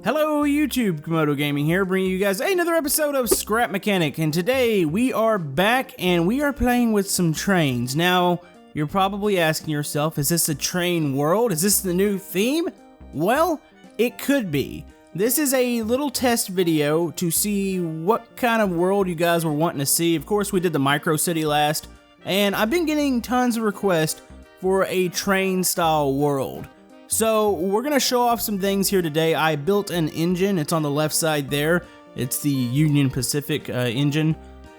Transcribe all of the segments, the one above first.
Hello YouTube, Camodo Gaming here, bringing you guys another episode of Scrap Mechanic, and today we are back and we are playing with some trains. Now, you're probably asking yourself, is this a train world? Is this the new theme? Well, it could be. This is a little test video to see what kind of world you guys were wanting to see. Of course, we did the Micro City last, and I've been getting tons of requests for a train style world. So we're gonna show off some things here today. I built an engine, it's on the left side there. It's the Union Pacific engine.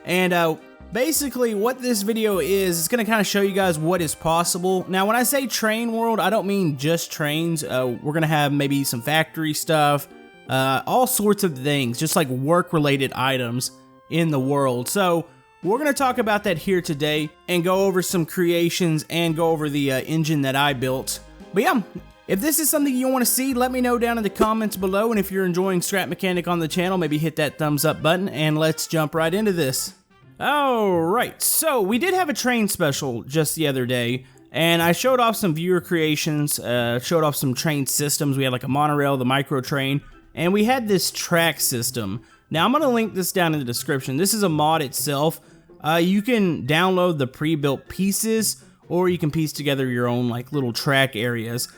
And basically what this video is, it's gonna kind of show you guys what is possible. Now when I say train world, I don't mean just trains. We're gonna have maybe some factory stuff, all sorts of things, just like work related items in the world. So we're gonna talk about that here today and go over some creations and go over the engine that I built. But yeah, if this is something you want to see, let me know down in the comments below, and if you're enjoying Scrap Mechanic on the channel, maybe hit that thumbs up button, and let's jump right into this. Alright, so we did have a train special just the other day, and I showed off some viewer creations, showed off some train systems. We had like a monorail, the micro train, and we had this track system. Now I'm going to link this down in the description. This is a mod itself. You can download the pre-built pieces, or you can piece together your own like little track areas.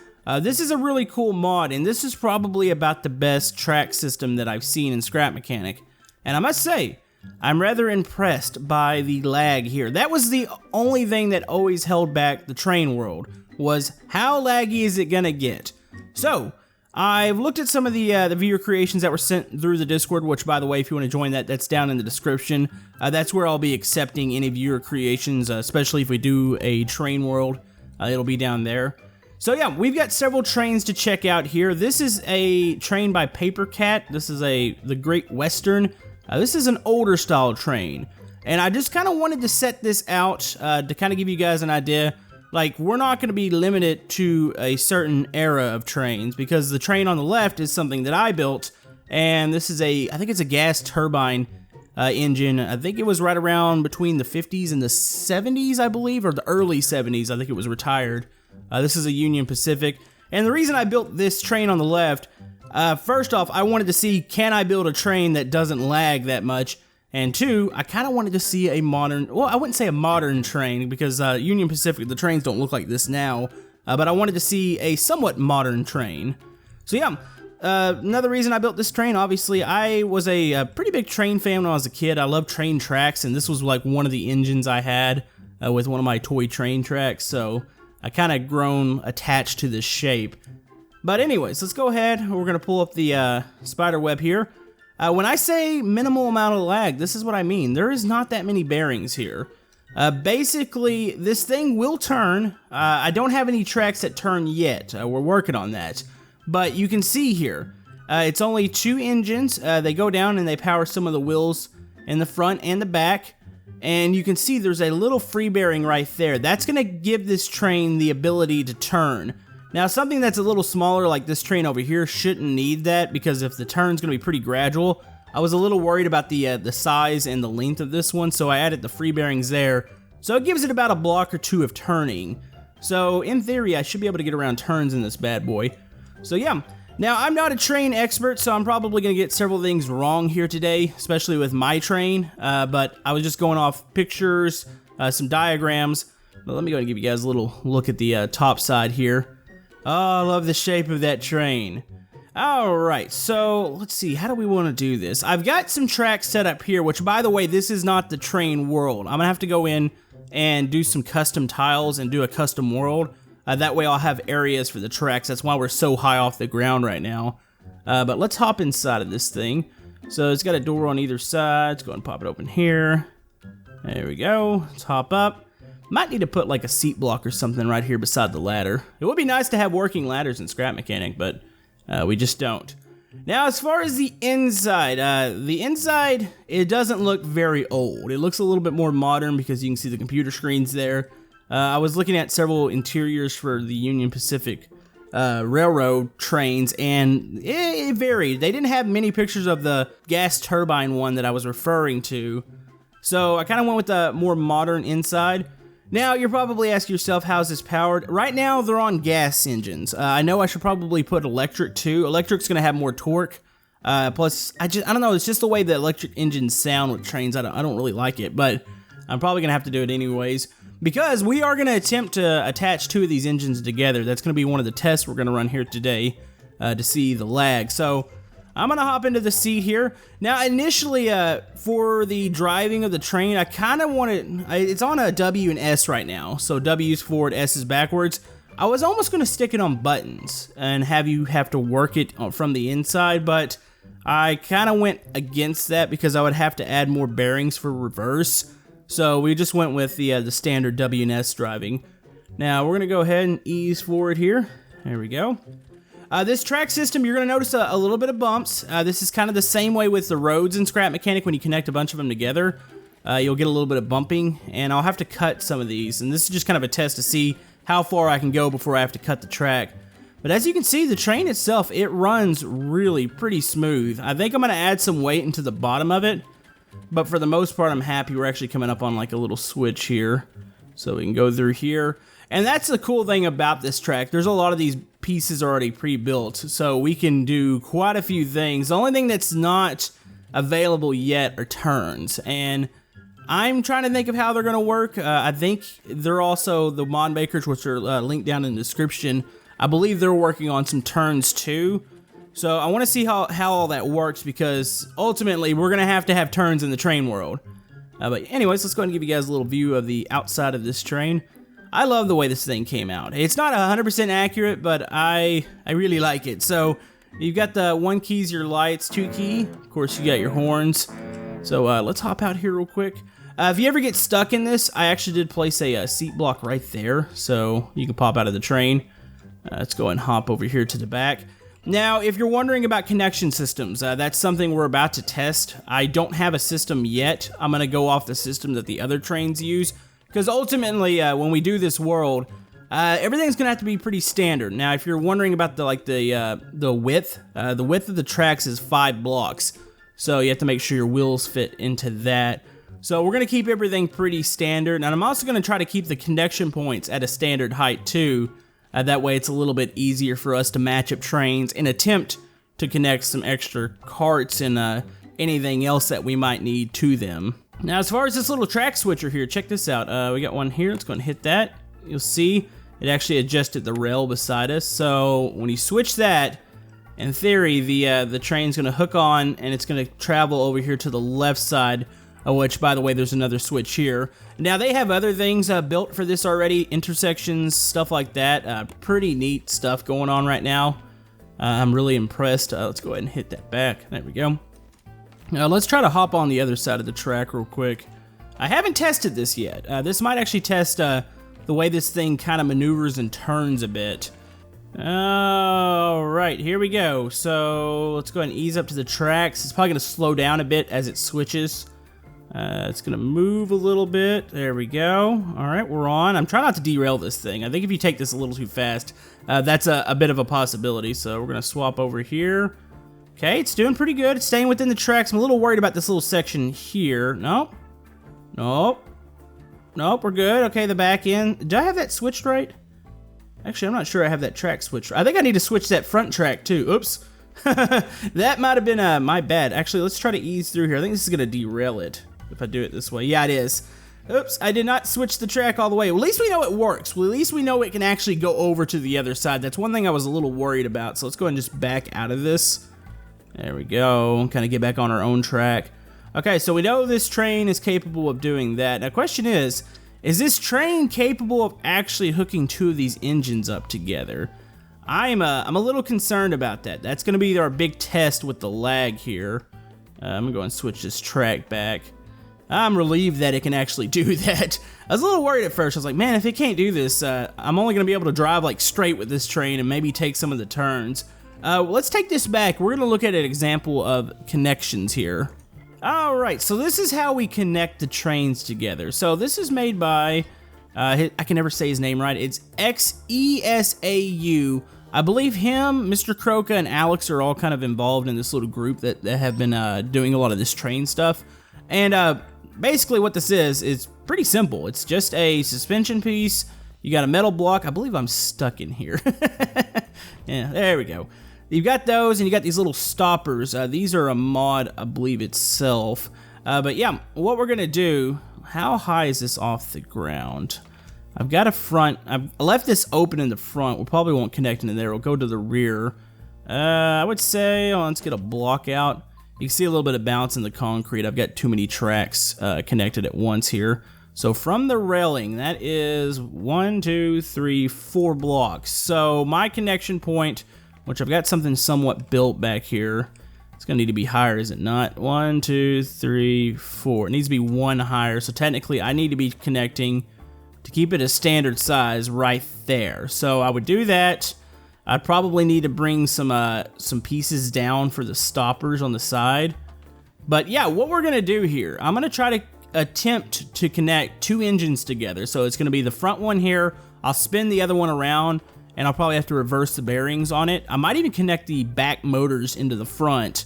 This is a really cool mod, and this is probably about the best track system that I've seen in Scrap Mechanic. And I must say, I'm rather impressed by the lag here. That was the only thing that always held back the train world, was how laggy is it gonna get? So, I've looked at some of the viewer creations that were sent through the Discord, which by the way, if you want to join that, that's down in the description. That's where I'll be accepting any viewer creations, especially if we do a train world. It'll be down there. So yeah, we've got several trains to check out here. This is a train by Paper Cat. This is the Great Western. This is an older style train. And I just kind of wanted to set this out to kind of give you guys an idea. Like, we're not going to be limited to a certain era of trains, because the train on the left is something that I built. And this is I think it's a gas turbine engine. I think it was right around between the 50s and the 70s, I believe, or the early 70s. I think it was retired. This is a Union Pacific, and the reason I built this train on the left, first off, I wanted to see, can I build a train that doesn't lag that much, and two, I kind of wanted to see a modern, well, I wouldn't say a modern train, because Union Pacific, the trains don't look like this now, but I wanted to see a somewhat modern train. So yeah, another reason I built this train, obviously, I was a pretty big train fan when I was a kid. I loved train tracks, and this was like one of the engines I had with one of my toy train tracks, so I kind of grown attached to this shape. But anyways, let's go ahead. We're going to pull up the spider web here. When I say minimal amount of lag, this is what I mean. There is not that many bearings here. Basically, this thing will turn. I don't have any tracks that turn yet. We're working on that. But you can see here, it's only two engines. They go down and they power some of the wheels in the front and the back. And you can see there's a little free bearing right there. That's going to give this train the ability to turn. Now, something that's a little smaller like this train over here shouldn't need that, because if the turn's going to be pretty gradual, I was a little worried about the size and the length of this one, so I added the free bearings there. So it gives it about a block or two of turning. So in theory, I should be able to get around turns in this bad boy. So yeah. Now, I'm not a train expert, so I'm probably going to get several things wrong here today, especially with my train, but I was just going off pictures, some diagrams. But let me go ahead and give you guys a little look at the top side here. Oh, I love the shape of that train. Alright, so let's see, how do we want to do this? I've got some tracks set up here, which by the way, this is not the train world. I'm going to have to go in and do some custom tiles and do a custom world. That way I'll have areas for the tracks. That's why we're so high off the ground right now. But let's hop inside of this thing. So it's got a door on either side. Let's go and pop it open here. There we go. Let's hop up. Might need to put like a seat block or something right here beside the ladder. It would be nice to have working ladders in Scrap Mechanic, but we just don't. Now, as far as the inside, it doesn't look very old. It looks a little bit more modern because you can see the computer screens there. I was looking at several interiors for the Union Pacific railroad trains, and it varied. They didn't have many pictures of the gas turbine one that I was referring to, so I kind of went with the more modern inside. Now, you're probably asking yourself, how's this powered? Right now, they're on gas engines. I know I should probably put electric too. Electric's gonna have more torque. Plus, I don't know, it's just the way the electric engines sound with trains. I don't really like it, but I'm probably gonna have to do it anyways. Because we are gonna attempt to attach 2 of these engines together. That's gonna be one of the tests we're gonna run here today to see the lag. So, I'm gonna hop into the seat here. Now, initially, for the driving of the train, I kind of wanted, it's on a W and S right now. So W's forward, S is backwards. I was almost gonna stick it on buttons and have you have to work it from the inside, but I kind of went against that because I would have to add more bearings for reverse. So we just went with the standard W and S driving. Now, we're gonna go ahead and ease forward here. There we go. This track system, you're going to notice a little bit of bumps. This is kind of the same way with the roads in Scrap Mechanic. When you connect a bunch of them together, you'll get a little bit of bumping, and I'll have to cut some of these. And this is just kind of a test to see how far I can go before I have to cut the track. But as you can see, the train itself, it runs really pretty smooth. I think I'm going to add some weight into the bottom of it, but for the most part, I'm happy we're actually coming up on like a little switch here. So we can go through here. And that's the cool thing about this track. There's a lot of these pieces already pre-built, so we can do quite a few things. The only thing that's not available yet are turns, and I'm trying to think of how they're going to work. I think they're also the mod makers, which are linked down in the description. I believe they're working on some turns too. So I want to see how all that works, because ultimately we're going to have turns in the train world. But anyways, let's go ahead and give you guys a little view of the outside of this train. I love the way this thing came out. It's not 100% accurate, but I really like it. So you've got the 1 key's your lights, 2 key. Of course, you got your horns. So let's hop out here real quick. If you ever get stuck in this, I actually did place a seat block right there, so you can pop out of the train. Let's go and hop over here to the back. Now, if you're wondering about connection systems, that's something we're about to test. I don't have a system yet. I'm going to go off the system that the other trains use. Because ultimately, when we do this world, everything's gonna have to be pretty standard. Now, if you're wondering about the width of the tracks is 5 blocks, so you have to make sure your wheels fit into that. So we're gonna keep everything pretty standard, and I'm also gonna try to keep the connection points at a standard height too. That way, it's a little bit easier for us to match up trains and attempt to connect some extra carts and anything else that we might need to them. Now, as far as this little track switcher here, check this out. We got one here. Let's go and hit that. You'll see it actually adjusted the rail beside us. So when you switch that, in theory, the train's going to hook on and it's going to travel over here to the left side, which, by the way, there's another switch here. Now, they have other things built for this already, intersections, stuff like that. Pretty neat stuff going on right now. I'm really impressed. Let's go ahead and hit that back. There we go. Now, let's try to hop on the other side of the track real quick. I haven't tested this yet. This might actually test the way this thing kind of maneuvers and turns a bit. Alright, here we go. So, let's go ahead and ease up to the tracks. It's probably going to slow down a bit as it switches. It's going to move a little bit. There we go. Alright, we're on. I'm trying not to derail this thing. I think if you take this a little too fast, that's a bit of a possibility. So, we're going to swap over here. Okay, it's doing pretty good. It's staying within the tracks. I'm a little worried about this little section here. Nope. Nope. Nope, we're good. Okay, the back end. Do I have that switched right? Actually, I'm not sure I have that track switched. I think I need to switch that front track too. Oops. That might have been my bad. Actually, let's try to ease through here. I think this is going to derail it if I do it this way. Yeah, it is. Oops, I did not switch the track all the way. Well, at least we know it works. Well, at least we know it can actually go over to the other side. That's one thing I was a little worried about. So let's go ahead and just back out of this. There we go. Kind of get back on our own track. Okay, so we know this train is capable of doing that. Now, the question is this train capable of actually hooking 2 of these engines up together? I'm a little concerned about that. That's going to be our big test with the lag here. I'm going to go and switch this track back. I'm relieved that it can actually do that. I was a little worried at first. I was like, man, if it can't do this, I'm only going to be able to drive like straight with this train and maybe take some of the turns. Let's take this back. We're going to look at an example of connections here. Alright, so this is how we connect the trains together. So this is made by, I can never say his name right, it's XESAU. I believe him, Mr. Croca, and Alex are all kind of involved in this little group that have been doing a lot of this train stuff. And basically what this is pretty simple. It's just a suspension piece. You got a metal block. I believe I'm stuck in here. Yeah, there we go. You've got those, and you got these little stoppers. These are a mod, I believe, itself. But yeah, what we're gonna do, how high is this off the ground? I've got a front, I've left this open in the front. We probably won't connect into there, we'll go to the rear. I would say, let's get a block out. You can see a little bit of bounce in the concrete. I've got too many tracks connected at once here. So from the railing, that is 1, 2, 3, 4 blocks. So my connection point, which I've got something somewhat built back here, it's gonna need to be higher, is it not? 1, 2, 3, 4. It needs to be 1 higher. So technically I need to be connecting to keep it a standard size right there. So I would do that. I'd probably need to bring some pieces down for the stoppers on the side. But yeah, what we're gonna do here, I'm gonna try to attempt to connect 2 engines together. So it's gonna be the front one here, I'll spin the other one around, and I'll probably have to reverse the bearings on it. I might even connect the back motors into the front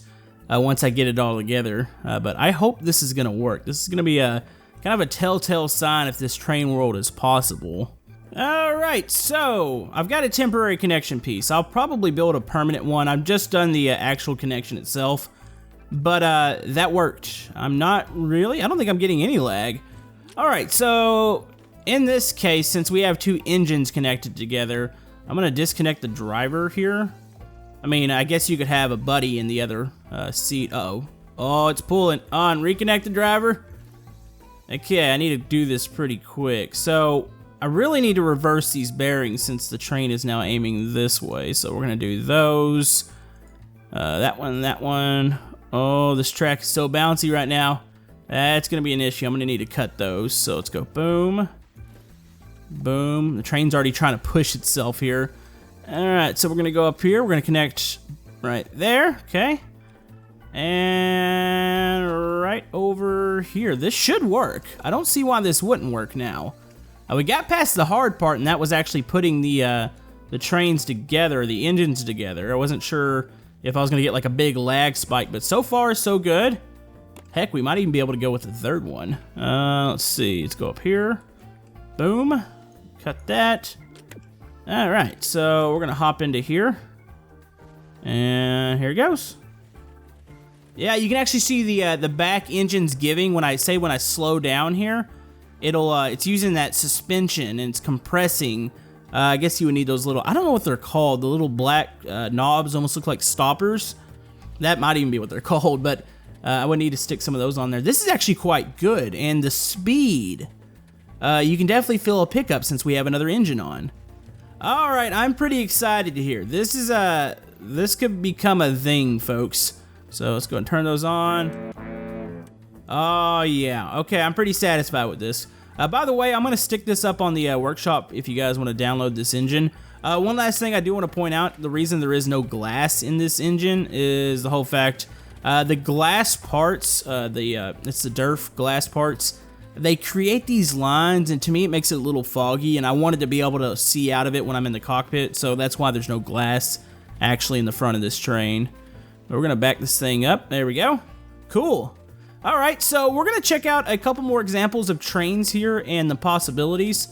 once I get it all together. But I hope this is gonna work. This is gonna be a kind of a telltale sign if this train world is possible. Alright, so I've got a temporary connection piece. I'll probably build a permanent one. I've just done the actual connection itself. But that worked. I don't think I'm getting any lag. Alright, so in this case, since we have 2 engines connected together, I'm gonna disconnect the driver here. I mean, I guess you could have a buddy in the other seat. Oh, it's pulling on. Reconnect the driver. Okay, I need to do this pretty quick. So I really need to reverse these bearings since the train is now aiming this way. So we're gonna do those. That one. Oh, this track is so bouncy right now. That's gonna be an issue. I'm gonna need to cut those. So let's go boom. Boom. The train's already trying to push itself here. Alright, so we're gonna go up here. We're gonna connect right there. Okay. And right over here. This should work. I don't see why this wouldn't work now. We got past the hard part, and that was actually putting the trains together, the engines together. I wasn't sure if I was gonna get like a big lag spike, but so far so good. Heck, we might even be able to go with the third one. Let's see, let's go up here. Boom, cut that. All right, so we're gonna hop into here. And here it goes. Yeah, you can actually see the back engines giving when I slow down here. It's using that suspension and it's compressing. I guess you would need those little, I don't know what they're called, the little black knobs almost look like stoppers. That might even be what they're called, but I would need to stick some of those on there. This is actually quite good, and the speed, you can definitely feel a pickup since we have another engine on. All right, I'm pretty excited to hear. This could become a thing, folks. So let's go and turn those on. Oh yeah, okay, I'm pretty satisfied with this. By the way, I'm gonna stick this up on the workshop if you guys want to download this engine. One last thing I do want to point out, the reason there is no glass in this engine is the whole fact, the glass parts, it's the DERF glass parts, they create these lines, and to me it makes it a little foggy, and I wanted to be able to see out of it when I'm in the cockpit, so that's why there's no glass actually in the front of this train. But we're gonna back this thing up, there we go. Cool. Alright, so we're gonna check out a couple more examples of trains here and the possibilities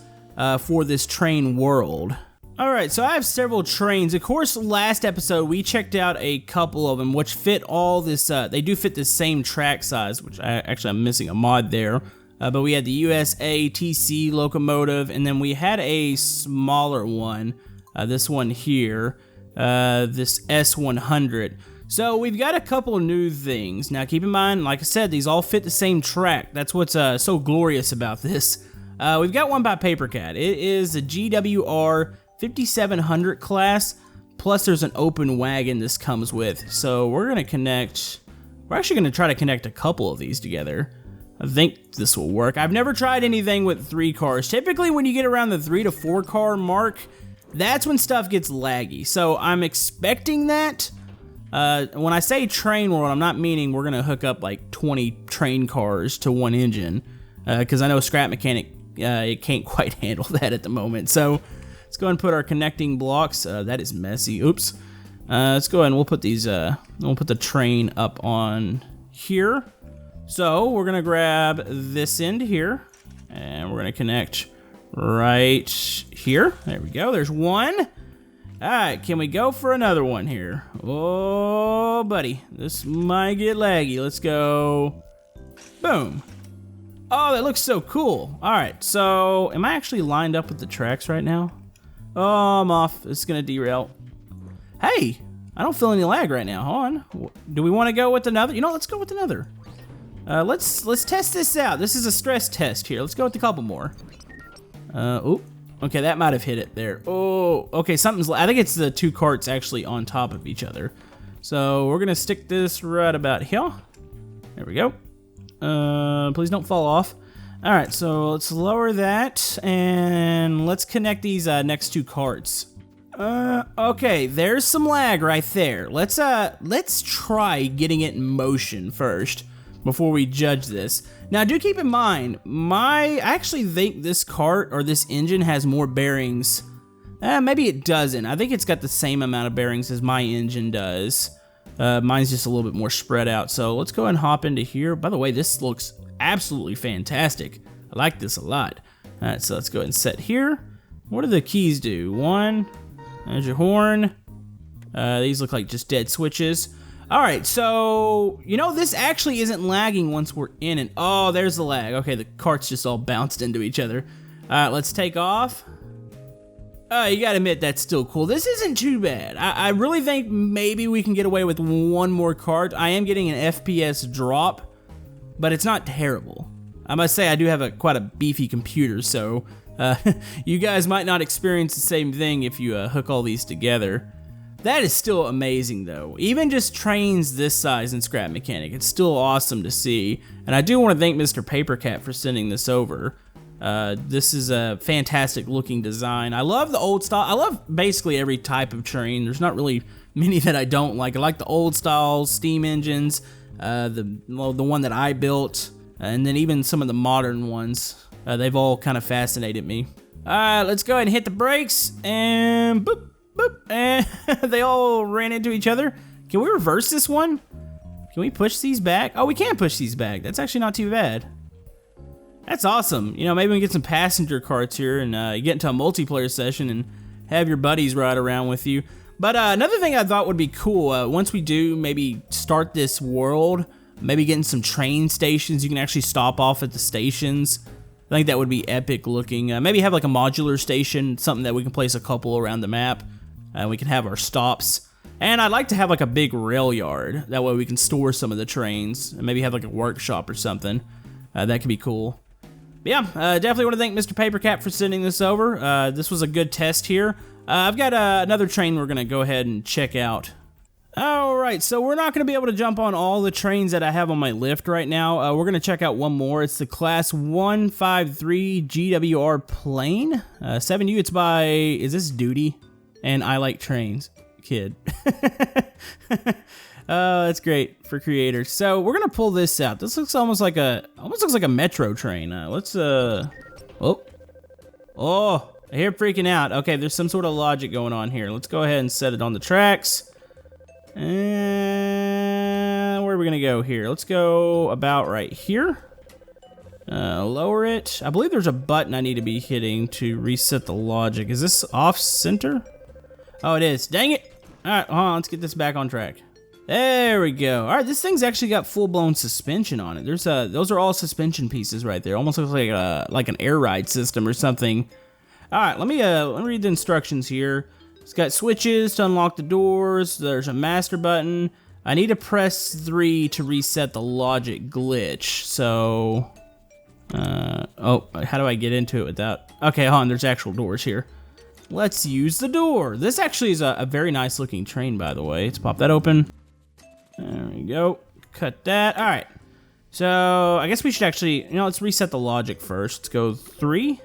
for this train world. Alright, so I have several trains. Of course, last episode we checked out a couple of them which fit all this, they do fit the same track size, which I'm missing a mod there. But we had the USA TC locomotive, and then we had a smaller one, this one here, this S100. So we've got a couple new things. Now keep in mind, like I said, these all fit the same track. That's what's so glorious about this. We've got one by PaperCat. It is a GWR 5700 class, plus there's an open wagon this comes with. So we're actually gonna try to connect a couple of these together. I think this will work. I've never tried anything with 3 cars. Typically when you get around the 3 to 4 car mark, that's when stuff gets laggy. So I'm expecting that. When I say train world, I'm not meaning we're gonna hook up like 20 train cars to one engine, because I know Scrap Mechanic, it can't quite handle that at the moment. So let's go ahead and put our connecting blocks. That is messy. Oops. Let's go ahead and we'll put these. We'll put the train up on here. So we're gonna grab this end here, And we're gonna connect right here. There we go, there's one. All right, can we go for another one here? Oh, buddy, this might get laggy. Let's go, boom. Oh, that looks so cool. All right, so am I actually lined up with the tracks right now? Oh, I'm off, it's gonna derail. Hey, I don't feel any lag right now, hold on. Do we wanna go with another? You know, let's go with another. Let's test this out. This is a stress test here. Let's go with a couple more. Oh, okay, that might have hit it there. Oh, okay, I think it's the two carts actually on top of each other. So we're gonna stick this right about here. There we go. Please don't fall off. All right, so let's lower that and let's connect these next two carts. Okay, there's some lag right there. Let's try getting it in motion first before we judge this. Now, do keep in mind, I actually think this cart or this engine has more bearings. Maybe it doesn't. I think it's got the same amount of bearings as my engine does. Mine's just a little bit more spread out. So let's go ahead and hop into here. By the way, this looks absolutely fantastic. I like this a lot. All right, so let's go ahead and set here. What do the keys do? One, there's your horn. These look like just dead switches. All right, so, you know, this actually isn't lagging once we're in it. Oh, there's the lag. Okay, the carts just all bounced into each other. All right, let's take off. You gotta admit, that's still cool. This isn't too bad. I really think maybe we can get away with one more cart. I am getting an FPS drop, but it's not terrible. I must say, I do have quite a beefy computer, so you guys might not experience the same thing if you hook all these together. That is still amazing, though. Even just trains this size in Scrap Mechanic, it's still awesome to see. And I do want to thank Mr. Papercat for sending this over. This is a fantastic looking design. I love the old style. I love basically every type of train. There's not really many that I don't like. I like the old style steam engines, the one that I built, and then even some of the modern ones. They've all kind of fascinated me. All right, let's go ahead and hit the brakes, and boop. Boop, and they all ran into each other. Can we reverse this one? Can we push these back? Oh, we can push these back. That's actually not too bad. That's awesome. You know, maybe we can get some passenger carts here and get into a multiplayer session and have your buddies ride around with you. But another thing I thought would be cool, once we do maybe start this world, maybe getting some train stations, you can actually stop off at the stations. I think that would be epic looking. Maybe have like a modular station, something that we can place a couple around the map. We can have our stops. And I'd like to have like a big rail yard. That way we can store some of the trains. And maybe have like a workshop or something. That could be cool. But yeah, definitely want to thank Mr. Papercat for sending this over. This was a good test here. I've got another train we're going to go ahead and check out. Alright, so we're not going to be able to jump on all the trains that I have on my lift right now. We're going to check out one more. It's the Class 153 GWR plane. 7U, it's by, is this Duty? And I Like Trains, kid. That's great for creators. So we're gonna pull this out. This looks almost like a metro train. I hear freaking out. Okay, there's some sort of logic going on here. Let's go ahead and set it on the tracks. And where are we gonna go here? Let's go about right here. Lower it. I believe there's a button I need to be hitting to reset the logic. Is this off center? Oh, it is. Dang it. All right, hold on. Let's get this back on track. There we go. All right, this thing's actually got full-blown suspension on it. Those are all suspension pieces right there. Almost looks like an air ride system or something. All right, let me read the instructions here. It's got switches to unlock the doors. There's a master button. I need to press 3 to reset the logic glitch. So, oh, how do I get into it without? Okay, hold on. There's actual doors here. Let's use the door. This actually is a very nice looking train, by the way. Let's pop that open. There we go. Cut that. All right. So I guess we should actually, let's reset the logic first. Let's go 3.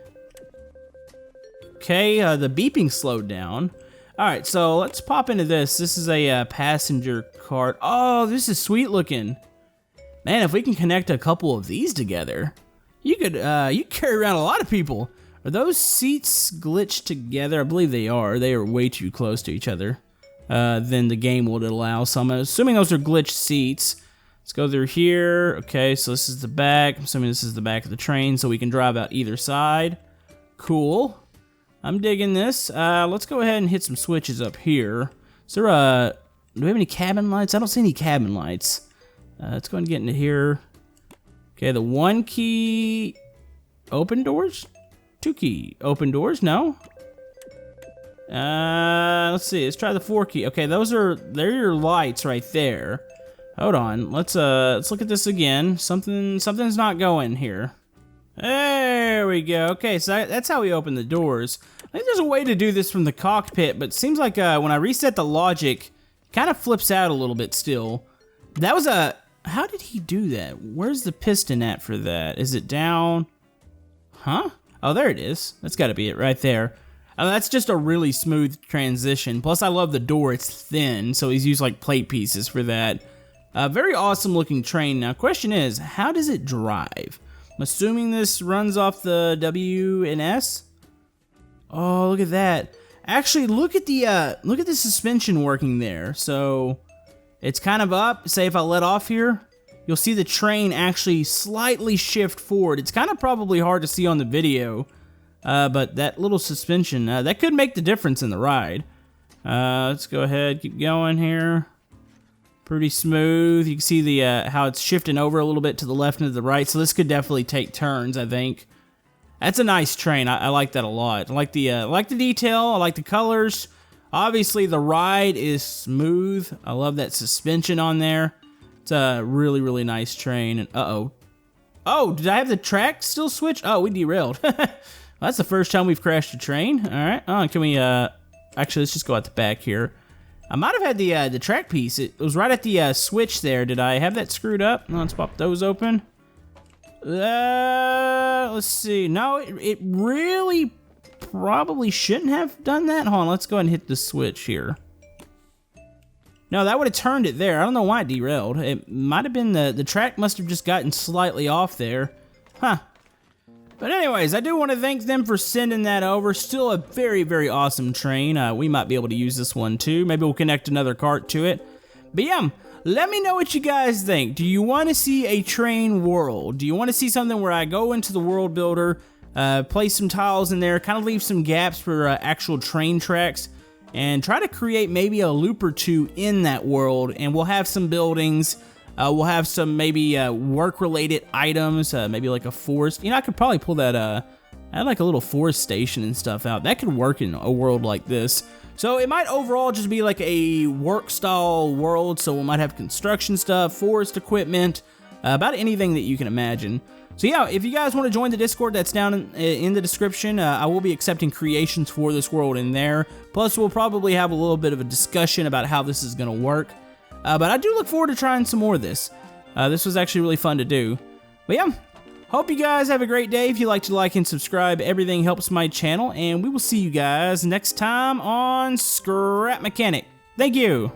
Okay, the beeping slowed down. All right, so let's pop into this. This is a passenger cart. Oh, this is sweet looking. Man, if we can connect a couple of these together, you could carry around a lot of people. Are those seats glitched together? I believe they are. They are way too close to each other. Then the game would allow some. I'm assuming those are glitched seats. Let's go through here. Okay, so this is the back. I'm assuming this is the back of the train, so we can drive out either side. Cool. I'm digging this. Let's go ahead and hit some switches up here. Is there do we have any cabin lights? I don't see any cabin lights. Let's go ahead and get into here. Okay, the 1 key, open doors? 2 key, open doors, no? Let's see, let's try the 4 key. Okay, they're your lights right there. Hold on, let's look at this again. Something's not going here. There we go. Okay, so that's how we open the doors. I think there's a way to do this from the cockpit, but it seems like when I reset the logic, it kind of flips out a little bit still. That was how did he do that? Where's the piston at for that? Is it down? Huh? Oh, there it is. That's got to be it right there. Oh, that's just a really smooth transition. Plus, I love the door. It's thin, so he's used like plate pieces for that. Very awesome looking train. Now, question is, how does it drive? I'm assuming this runs off the W and S. Oh, look at that. Actually, look at the suspension working there. So it's kind of up. Say if I let off here, you'll see the train actually slightly shift forward. It's kind of probably hard to see on the video, but that little suspension, that could make the difference in the ride. Let's go ahead, keep going here. Pretty smooth. You can see the how it's shifting over a little bit to the left and to the right, so this could definitely take turns, I think. That's a nice train. I like that a lot. I like the detail. I like the colors. Obviously, the ride is smooth. I love that suspension on there. It's a really, really nice train. And uh-oh. Oh, did I have the track still switched? Oh, we derailed. That's the first time we've crashed a train. All right. Oh, can we, actually, let's just go out the back here. I might have had the track piece. It was right at the switch there. Did I have that screwed up? Let's pop those open. Let's see. No, it really probably shouldn't have done that. Hold on, let's go ahead and hit the switch here. No, that would have turned it there. I don't know why it derailed. It might have been the track must have just gotten slightly off there. Huh. But anyways, I do want to thank them for sending that over. Still a very, very awesome train. We might be able to use this one too. Maybe we'll connect another cart to it. But yeah, let me know what you guys think. Do you want to see a train world? Do you want to see something where I go into the world builder, place some tiles in there, kind of leave some gaps for actual train tracks, and try to create maybe a loop or two in that world, and we'll have some buildings. We'll have some maybe work-related items, maybe like a forest. You know, I could probably pull that, I had like a little forest station and stuff out. That could work in a world like this. So it might overall just be like a work-style world, so we might have construction stuff, forest equipment, about anything that you can imagine. So yeah, if you guys want to join the Discord, that's down in the description. I will be accepting creations for this world in there. Plus, we'll probably have a little bit of a discussion about how this is going to work. But I do look forward to trying some more of this. This was actually really fun to do. But yeah, hope you guys have a great day. If you like to like and subscribe, everything helps my channel. And we will see you guys next time on Scrap Mechanic. Thank you.